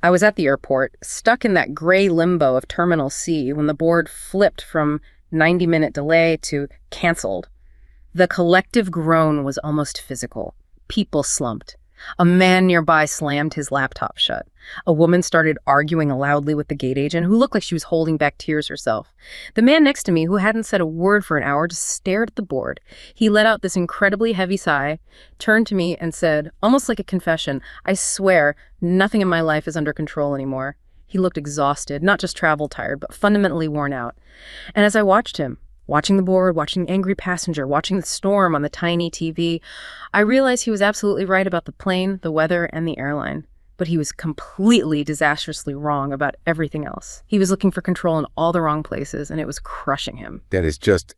I was at the airport, stuck in that gray limbo of Terminal C when the board flipped from 90-minute delay to canceled. The collective groan was almost physical. People slumped. A man nearby slammed his laptop shut. A woman started arguing loudly with the gate agent, who looked like she was holding back tears herself. The man next to me, who hadn't said a word for an hour, just stared at the board. He let out this incredibly heavy sigh, turned to me and said, almost like a confession, "I swear, nothing in my life is under control anymore." He looked exhausted, not just travel tired, but fundamentally worn out. And as I watched him, watching the board, watching the angry passenger, watching the storm on the tiny TV, I realized he was absolutely right about the plane, the weather, and the airline. But he was completely disastrously wrong about everything else. He was looking for control in all the wrong places, and it was crushing him. That is just,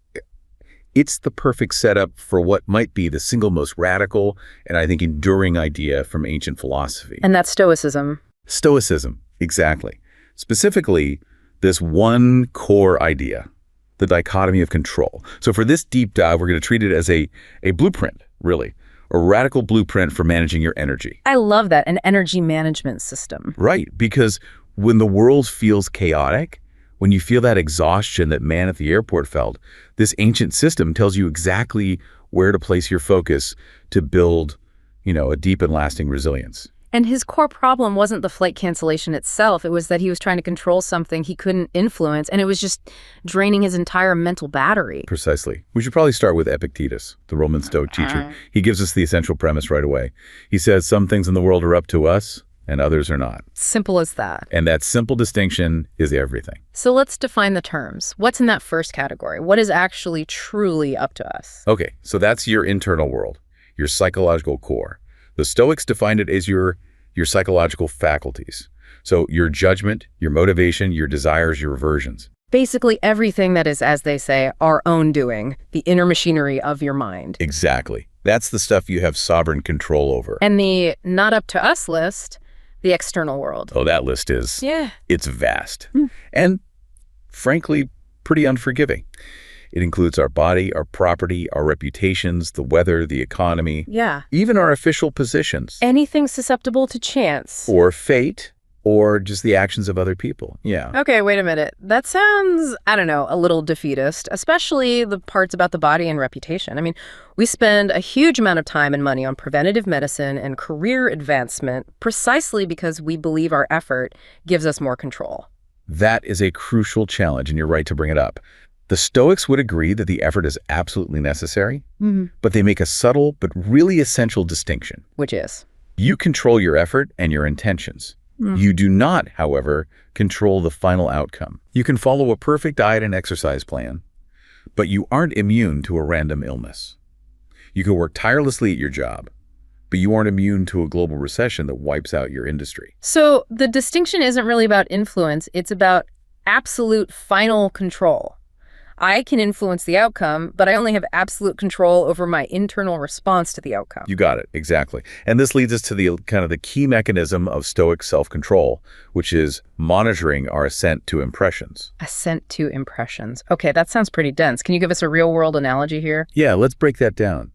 it's the perfect setup for what might be the single most radical and I think enduring idea from ancient philosophy. And that's Stoicism. Stoicism, exactly. Specifically, this one core idea, the dichotomy of control. So for this deep dive, we're going to treat it as a blueprint, really, a radical blueprint for managing your energy. I love that, an energy management system. Right, because when the world feels chaotic, when you feel that exhaustion that man at the airport felt, this ancient system tells you exactly where to place your focus to build, a deep and lasting resilience. And his core problem wasn't the flight cancellation itself. It was that he was trying to control something he couldn't influence, and it was just draining his entire mental battery. Precisely. We should probably start with Epictetus, the Roman Stoic teacher. He gives us the essential premise right away. He says some things in the world are up to us, and others are not. Simple as that. And that simple distinction is everything. So let's define the terms. What's in that first category? What is actually truly up to us? Okay, so that's your internal world, your psychological core. The Stoics defined it as your psychological faculties. So your judgment, your motivation, your desires, your aversions. Basically everything that is, as they say, our own doing, the inner machinery of your mind. Exactly. That's the stuff you have sovereign control over. And the not up to us list, the external world. Oh, that list is, it's vast. And frankly, pretty unforgiving. It includes our body, our property, our reputations, the weather, the economy. Yeah. Even our official positions. Anything susceptible to chance. Or fate, or just the actions of other people. Yeah. Okay, wait a minute. That sounds, I don't know, a little defeatist, especially the parts about the body and reputation. I mean, we spend a huge amount of time and money on preventative medicine and career advancement precisely because we believe our effort gives us more control. That is a crucial challenge, and you're right to bring it up. The Stoics would agree that the effort is absolutely necessary, but they make a subtle but really essential distinction. Which is? You control your effort and your intentions. You do not, however, control the final outcome. You can follow a perfect diet and exercise plan, but you aren't immune to a random illness. You can work tirelessly at your job, but you aren't immune to a global recession that wipes out your industry. So the distinction isn't really about influence, it's about absolute final control. I can influence the outcome, but I only have absolute control over my internal response to the outcome. You got it, exactly. And this leads us to the kind of the key mechanism of Stoic self-control, which is monitoring our assent to impressions. Assent to impressions. Okay, that sounds pretty dense. Can you give us a real-world analogy here? Yeah, let's break that down.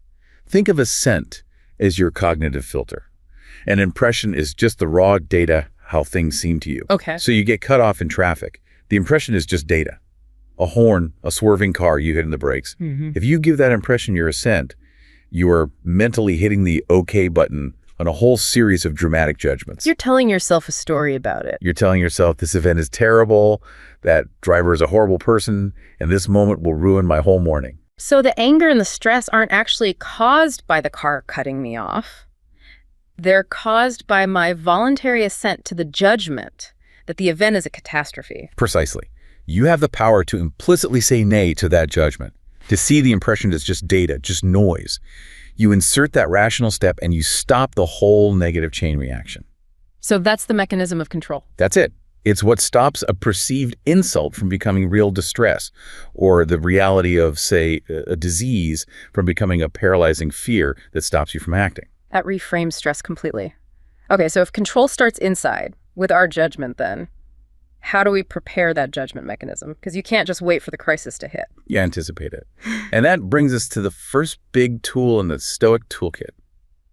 Think of assent as your cognitive filter. An impression is just the raw data, how things seem to you. Okay. So you get cut off in traffic. The impression is just data. A horn, a swerving car, you hitting the brakes. If you give that impression your assent, you are mentally hitting the OK button on a whole series of dramatic judgments. You're telling yourself a story about it. You're telling yourself this event is terrible, that driver is a horrible person, and this moment will ruin my whole morning. So the anger and the stress aren't actually caused by the car cutting me off. They're caused by my voluntary assent to the judgment that the event is a catastrophe. Precisely. You have the power to implicitly say nay to that judgment, to see the impression as just data, just noise. You insert that rational step and you stop the whole negative chain reaction. So that's the mechanism of control. That's it. It's what stops a perceived insult from becoming real distress, or the reality of, say, a disease from becoming a paralyzing fear that stops you from acting. That reframes stress completely. Okay, so if control starts inside, with our judgment then, how do we prepare that judgment mechanism? Because you can't just wait for the crisis to hit. You anticipate it. And that brings us to the first big tool in the Stoic toolkit,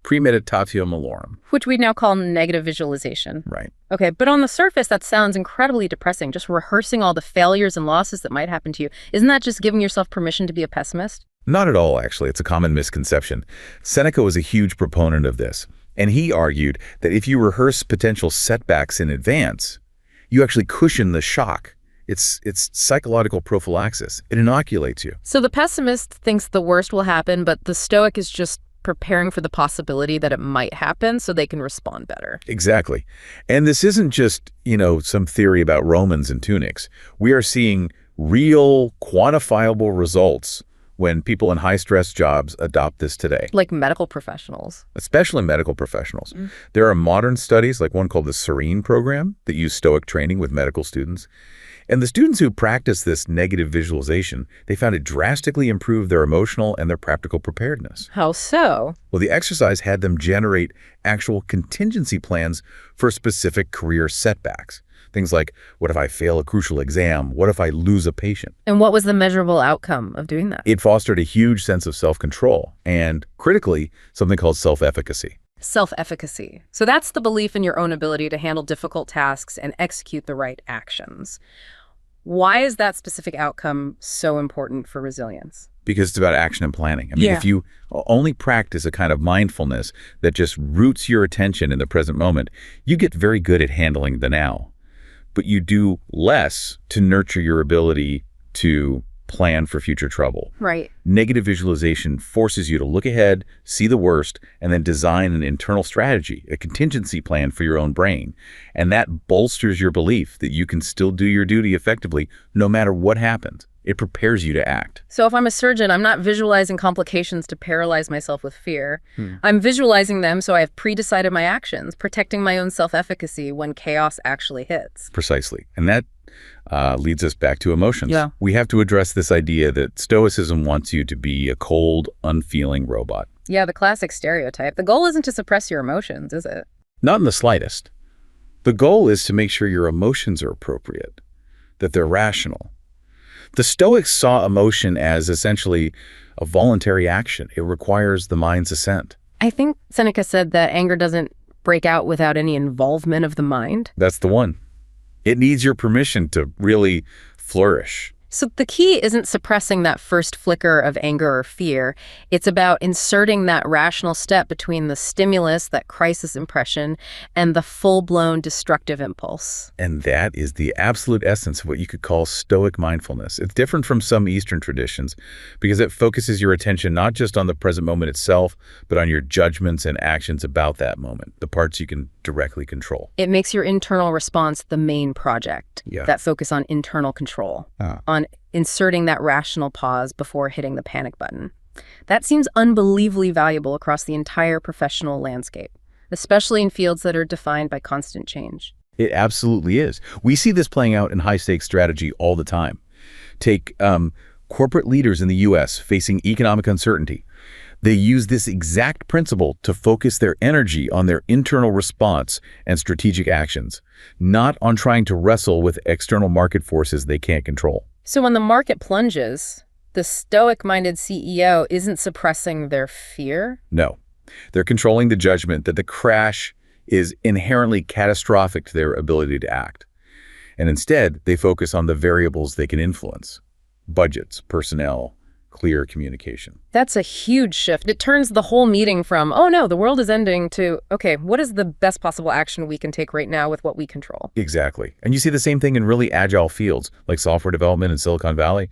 premeditatio malorum. Which we now call negative visualization. Right. Okay, but on the surface, that sounds incredibly depressing, just rehearsing all the failures and losses that might happen to you. Isn't that just giving yourself permission to be a pessimist? Not at all, actually. It's a common misconception. Seneca was a huge proponent of this, and he argued that if you rehearse potential setbacks in advance, you actually cushion the shock. It's psychological prophylaxis. It inoculates you. So the pessimist thinks the worst will happen, but the Stoic is just preparing for the possibility that it might happen so they can respond better. Exactly. And this isn't just, some theory about Romans and tunics. We are seeing real, quantifiable results when people in high-stress jobs adopt this today. Like medical professionals. Especially medical professionals. There are modern studies, like one called the Serene program, that use Stoic training with medical students. And the students who practice this negative visualization, they found it drastically improved their emotional and their practical preparedness. How so? Well, the exercise had them generate actual contingency plans for specific career setbacks. Things like, what if I fail a crucial exam? What if I lose a patient? And what was the measurable outcome of doing that? It fostered a huge sense of self-control and, critically, something called self-efficacy. Self-efficacy. So that's the belief in your own ability to handle difficult tasks and execute the right actions. Why is that specific outcome so important for resilience? Because it's about action and planning. If you only practice a kind of mindfulness that just roots your attention in the present moment, you get very good at handling the now. But you do less to nurture your ability to plan for future trouble. Right. Negative visualization forces you to look ahead, see the worst, and then design an internal strategy, a contingency plan for your own brain. And that bolsters your belief that you can still do your duty effectively no matter what happens. It prepares you to act. So if I'm a surgeon, I'm not visualizing complications to paralyze myself with fear. I'm visualizing them so I have pre-decided my actions, protecting my own self-efficacy when chaos actually hits. Precisely. And that leads us back to emotions. Yeah. We have to address this idea that Stoicism wants you to be a cold, unfeeling robot. Yeah, the classic stereotype. The goal isn't to suppress your emotions, is it? Not in the slightest. The goal is to make sure your emotions are appropriate, that they're rational. The Stoics saw emotion as essentially a voluntary action. It requires the mind's assent. I think Seneca said that anger doesn't break out without any involvement of the mind. That's the one. It needs your permission to really flourish. So the key isn't suppressing that first flicker of anger or fear. It's about inserting that rational step between the stimulus, that crisis impression, and the full-blown destructive impulse. And that is the absolute essence of what you could call Stoic mindfulness. It's different from some Eastern traditions because it focuses your attention not just on the present moment itself, but on your judgments and actions about that moment, the parts you can directly control. It makes your internal response the main project, that focus on internal control, on inserting that rational pause before hitting the panic button. That seems unbelievably valuable across the entire professional landscape, especially in fields that are defined by constant change. It absolutely is. We see this playing out in high-stakes strategy all the time. Take corporate leaders in the U.S. facing economic uncertainty. They use this exact principle to focus their energy on their internal response and strategic actions, not on trying to wrestle with external market forces they can't control. So when the market plunges, the Stoic-minded CEO isn't suppressing their fear? No. They're controlling the judgment that the crash is inherently catastrophic to their ability to act. And instead, they focus on the variables they can influence: budgets, personnel, clear communication. That's a huge shift. It turns the whole meeting from, oh no, the world is ending, to, okay, what is the best possible action we can take right now with what we control? Exactly. And you see the same thing in really agile fields like software development in Silicon Valley.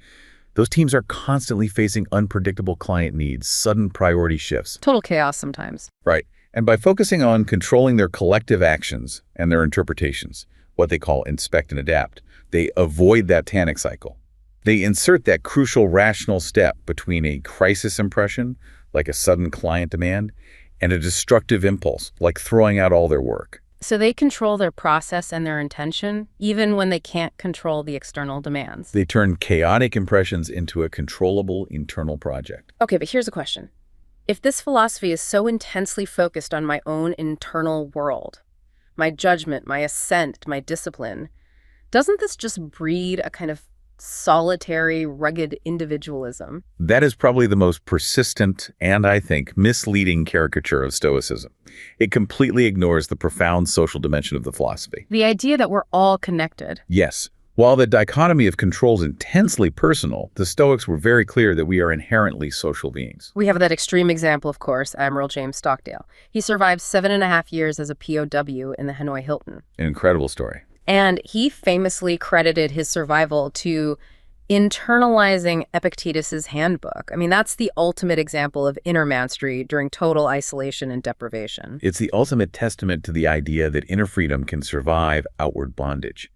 Those teams are constantly facing unpredictable client needs, sudden priority shifts. Total chaos sometimes. Right. And by focusing on controlling their collective actions and their interpretations, what they call inspect and adapt, they avoid that Tannic cycle. They insert that crucial rational step between a crisis impression, like a sudden client demand, and a destructive impulse, like throwing out all their work. So they control their process and their intention, even when they can't control the external demands. They turn chaotic impressions into a controllable internal project. Okay, but here's a question. If this philosophy is so intensely focused on my own internal world, my judgment, my assent, my discipline, doesn't this just breed a kind of solitary, rugged individualism. That is probably the most persistent and, I think, misleading caricature of Stoicism. It completely ignores the profound social dimension of the philosophy. The idea that we're all connected. Yes, while the dichotomy of control is intensely personal, the Stoics were very clear that we are inherently social beings. We have that extreme example, of course, Admiral James Stockdale. He survived 7.5 years as a POW in the Hanoi Hilton. An incredible story. And he famously credited his survival to internalizing Epictetus's handbook. I mean, that's the ultimate example of inner mastery during total isolation and deprivation. It's the ultimate testament to the idea that inner freedom can survive outward bondage.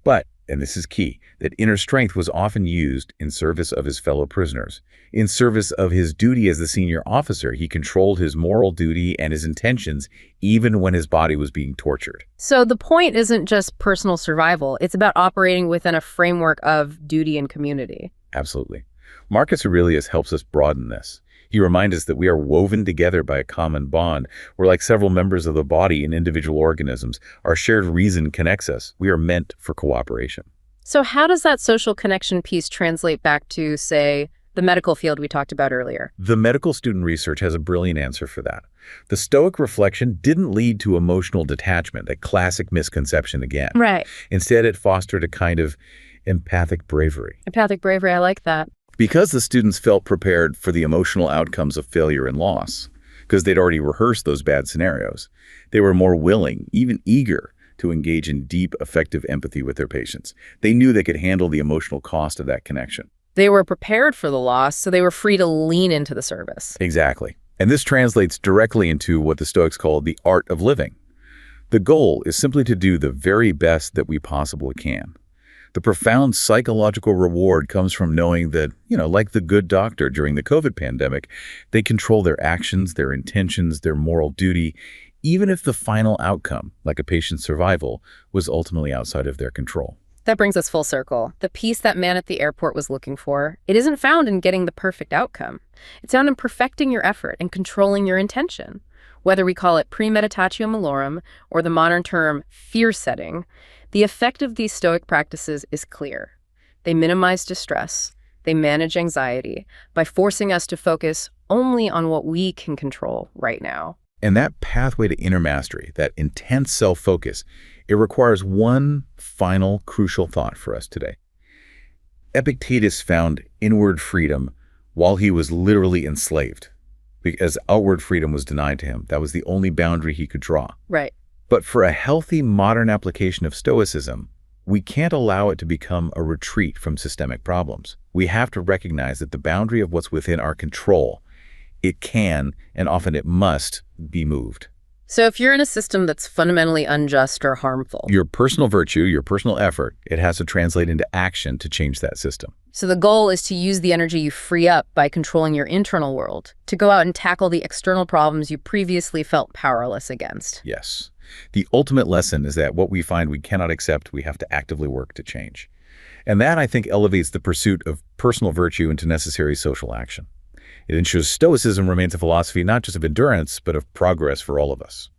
But, and this is key, that inner strength was often used in service of his fellow prisoners. In service of his duty as the senior officer, he controlled his moral duty and his intentions even when his body was being tortured. So the point isn't just personal survival, it's about operating within a framework of duty and community. Absolutely. Marcus Aurelius helps us broaden this. He reminds us that we are woven together by a common bond. We're like several members of the body in individual organisms. Our shared reason connects us. We are meant for cooperation. So how does that social connection piece translate back to, say, the medical field we talked about earlier? The medical student research has a brilliant answer for that. The Stoic reflection didn't lead to emotional detachment, a classic misconception again. Right. Instead, it fostered a kind of empathic bravery. Empathic bravery, I like that. Because the students felt prepared for the emotional outcomes of failure and loss, because they'd already rehearsed those bad scenarios, they were more willing, even eager, to engage in deep, effective empathy with their patients. They knew they could handle the emotional cost of that connection. They were prepared for the loss, so they were free to lean into the service. Exactly. And this translates directly into what the Stoics call the art of living. The goal is simply to do the very best that we possibly can. The profound psychological reward comes from knowing that, like the good doctor during the COVID pandemic, they control their actions, their intentions, their moral duty, even if the final outcome, like a patient's survival, was ultimately outside of their control. That brings us full circle. The peace that man at the airport was looking for, it isn't found in getting the perfect outcome. It's found in perfecting your effort and controlling your intention. Whether we call it premeditatio malorum or the modern term fear setting, the effect of these Stoic practices is clear. They minimize distress. They manage anxiety by forcing us to focus only on what we can control right now. And that pathway to inner mastery, that intense self-focus, it requires one final crucial thought for us today. Epictetus found inward freedom while he was literally enslaved, because outward freedom was denied to him. That was the only boundary he could draw. Right. But for a healthy modern application of Stoicism, we can't allow it to become a retreat from systemic problems. We have to recognize that the boundary of what's within our control, it can, and often it must, be moved. So if you're in a system that's fundamentally unjust or harmful, Your personal virtue, your personal effort, it has to translate into action to change that system. so the goal is to use the energy you free up by controlling your internal world, to go out and tackle the external problems you previously felt powerless against. Yes. The ultimate lesson is that what we find we cannot accept, we have to actively work to change. And that, I think, elevates the pursuit of personal virtue into necessary social action. It ensures Stoicism remains a philosophy not just of endurance, but of progress for all of us.